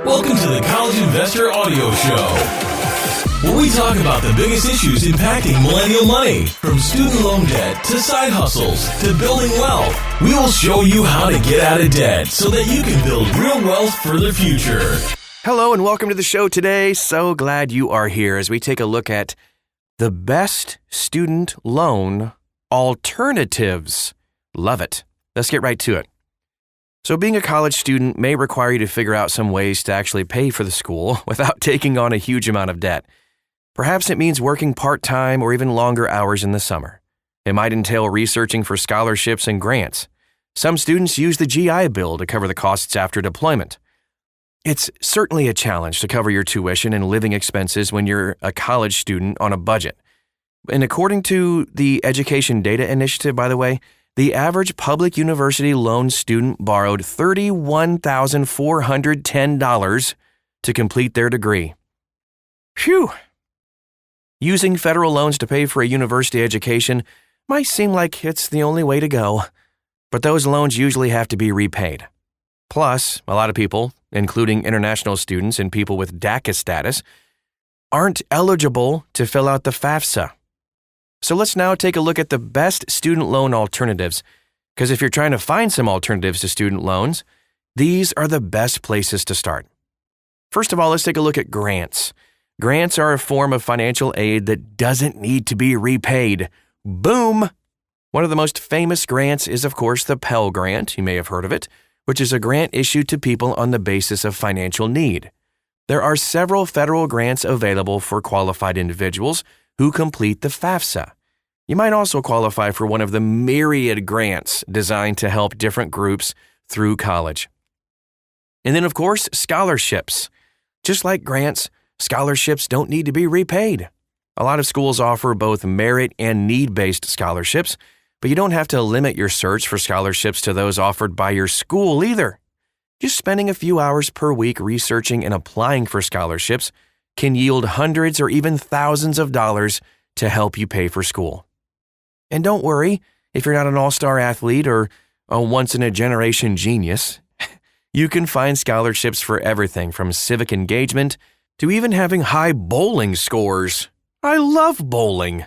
Welcome to the College Investor Audio Show, where we talk about the biggest issues impacting millennial money, from student loan debt to side hustles to building wealth. We will show you how to get out of debt so that you can build real wealth for the future. Hello and welcome to the show today. So glad you are here as we take a look at the best student loan alternatives. Love it. Let's get right to it. So being a college student may require you to figure out some ways to actually pay for the school without taking on a huge amount of debt. Perhaps it means working part-time or even longer hours in the summer. It might entail researching for scholarships and grants. Some students use the GI Bill to cover the costs after deployment. It's certainly a challenge to cover your tuition and living expenses when you're a college student on a budget. And according to the Education Data Initiative, by the way, the average public university loan student borrowed $31,410 to complete their degree. Phew! Using federal loans to pay for a university education might seem like it's the only way to go, but those loans usually have to be repaid. Plus, a lot of people, including international students and people with DACA status, aren't eligible to fill out the FAFSA. So let's now take a look at the best student loan alternatives, because if you're trying to find some alternatives to student loans, these are the best places to start. First of all, let's take a look at grants. Grants are a form of financial aid that doesn't need to be repaid. Boom! One of the most famous grants is, of course, the Pell Grant. You may have heard of it, which is a grant issued to people on the basis of financial need. There are several federal grants available for qualified individuals who complete the FAFSA. You might also qualify for one of the myriad grants designed to help different groups through college. And then, of course, scholarships. Just like grants, scholarships don't need to be repaid. A lot of schools offer both merit and need-based scholarships, but you don't have to limit your search for scholarships to those offered by your school either. Just spending a few hours per week researching and applying for scholarships can yield hundreds or even thousands of dollars to help you pay for school. And don't worry, if you're not an all-star athlete or a once-in-a-generation genius, you can find scholarships for everything from civic engagement to even having high bowling scores. I love bowling.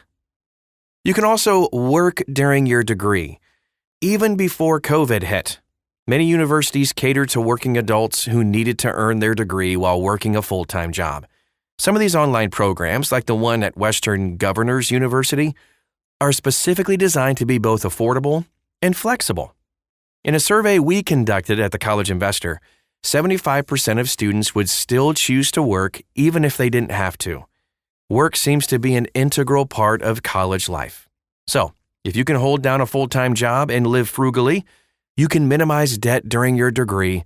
You can also work during your degree. Even before COVID hit, many universities catered to working adults who needed to earn their degree while working a full-time job. Some of these online programs, like the one at Western Governors University, are specifically designed to be both affordable and flexible. In a survey we conducted at the College Investor, 75% of students would still choose to work even if they didn't have to. Work seems to be an integral part of college life. So, if you can hold down a full-time job and live frugally, you can minimize debt during your degree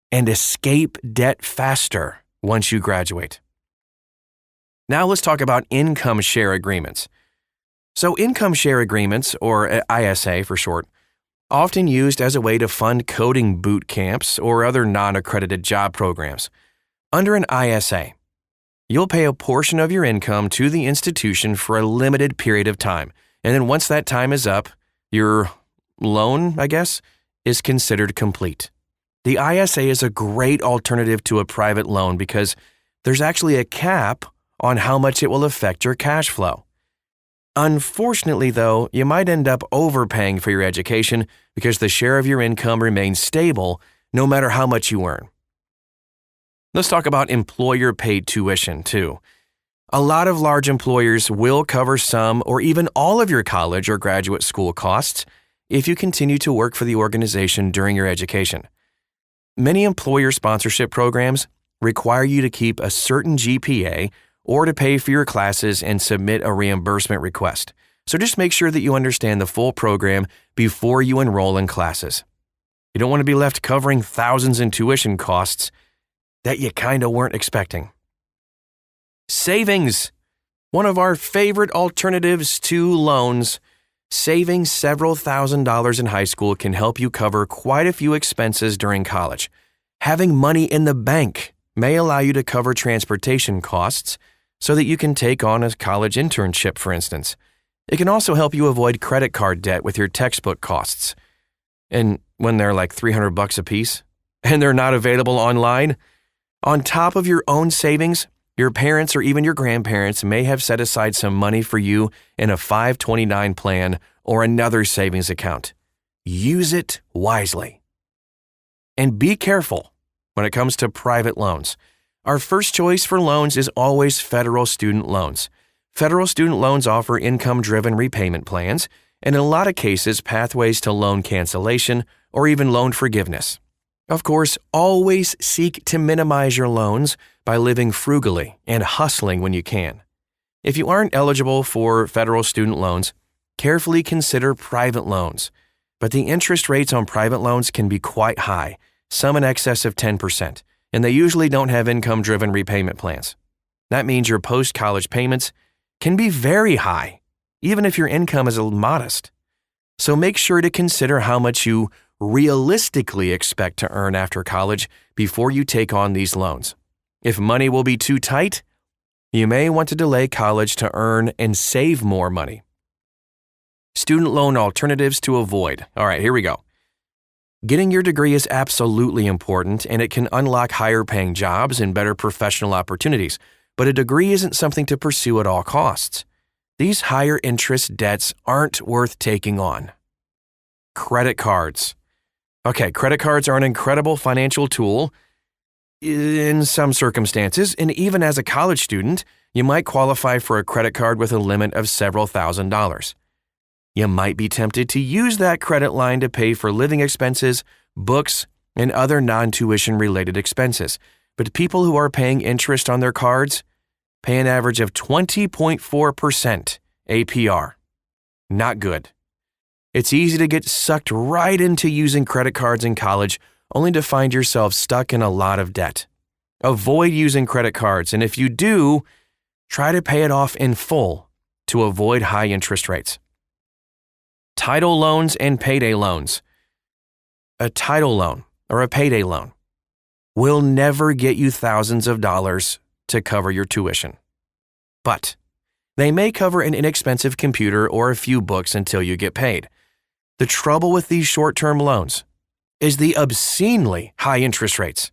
and escape debt faster once you graduate. Now let's talk about income share agreements. So income share agreements, or ISA for short, often used as a way to fund coding boot camps or other non-accredited job programs. Under an ISA, you'll pay a portion of your income to the institution for a limited period of time. And then once that time is up, your loan, is considered complete. The ISA is a great alternative to a private loan because there's actually a cap on how much it will affect your cash flow. Unfortunately, though, you might end up overpaying for your education because the share of your income remains stable no matter how much you earn. Let's talk about employer-paid tuition, too. A lot of large employers will cover some or even all of your college or graduate school costs if you continue to work for the organization during your education. Many employer sponsorship programs require you to keep a certain GPA or to pay for your classes and submit a reimbursement request. So just make sure that you understand the full program before you enroll in classes. You don't want to be left covering thousands in tuition costs that you kind of weren't expecting. Savings. One of our favorite alternatives to loans. Saving several $1,000s in high school can help you cover quite a few expenses during college. Having money in the bank may allow you to cover transportation costs so that you can take on a college internship, for instance. It can also help you avoid credit card debt with your textbook costs. And when they're like $300 a piece and they're not available online, On top of your own savings, your parents or even your grandparents may have set aside some money for you in a 529 plan or another savings account. Use it wisely. And be careful when it comes to private loans. Our first choice for loans is always federal student loans. Federal student loans offer income-driven repayment plans, and in a lot of cases, pathways to loan cancellation or even loan forgiveness. Of course, always seek to minimize your loans by living frugally and hustling when you can. If you aren't eligible for federal student loans, carefully consider private loans. But the interest rates on private loans can be quite high, some in excess of 10%, and they usually don't have income-driven repayment plans. That means your post-college payments can be very high, even if your income is modest. So make sure to consider how much you realistically expect to earn after college before you take on these loans. If money will be too tight, you may want to delay college to earn and save more money. Student loan alternatives to avoid. All right, here we go. Getting your degree is absolutely important, and it can unlock higher paying jobs and better professional opportunities, but a degree isn't something to pursue at all costs. These higher interest debts aren't worth taking on. Credit cards. Okay, credit cards are an incredible financial tool in some circumstances, and even as a college student, you might qualify for a credit card with a limit of several $1,000s. You might be tempted to use that credit line to pay for living expenses, books, and other non-tuition related expenses. But people who are paying interest on their cards pay an average of 20.4% APR. Not good. It's easy to get sucked right into using credit cards in college, only to find yourself stuck in a lot of debt. Avoid using credit cards, and if you do, try to pay it off in full to avoid high interest rates. Title loans and payday loans. A title loan or a payday loan will never get you thousands of dollars to cover your tuition. But they may cover an inexpensive computer or a few books until you get paid. The trouble with these short-term loans is the obscenely high interest rates.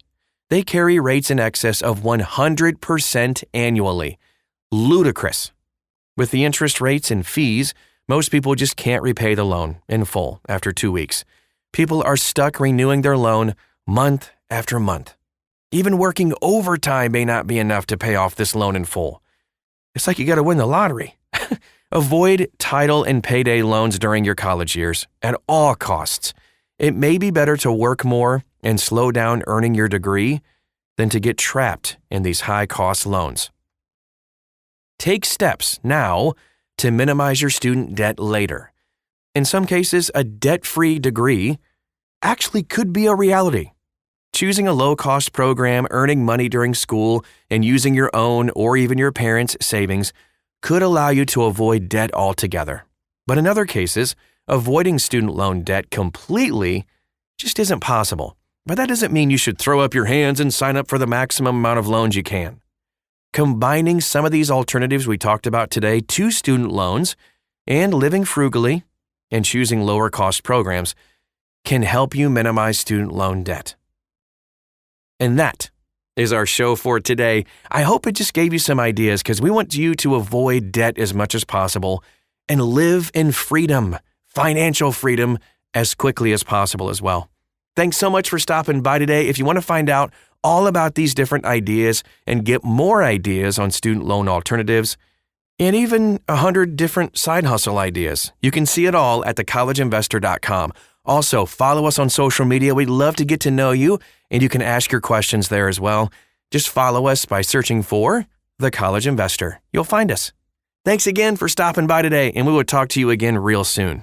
They carry rates in excess of 100% annually. Ludicrous. With the interest rates and fees, most people just can't repay the loan in full after 2 weeks. People are stuck renewing their loan month after month. Even working overtime may not be enough to pay off this loan in full. It's like you got to win the lottery. Avoid title and payday loans during your college years at all costs. It may be better to work more and slow down earning your degree than to get trapped in these high-cost loans. Take steps now to minimize your student debt later. In some cases, a debt-free degree actually could be a reality. Choosing a low-cost program, earning money during school, and using your own or even your parents' savings could allow you to avoid debt altogether. But in other cases, avoiding student loan debt completely just isn't possible. But that doesn't mean you should throw up your hands and sign up for the maximum amount of loans you can. Combining some of these alternatives we talked about today to student loans and living frugally and choosing lower cost programs can help you minimize student loan debt. And that is our show for today. I hope it just gave you some ideas because we want you to avoid debt as much as possible and live in freedom, financial freedom, as quickly as possible as well. Thanks so much for stopping by today. If you want to find out all about these different ideas and get more ideas on student loan alternatives and even 100 different side hustle ideas, you can see it all at thecollegeinvestor.com. Also, follow us on social media. We'd love to get to know you, and you can ask your questions there as well. Just follow us by searching for The College Investor. You'll find us. Thanks again for stopping by today, and we will talk to you again real soon.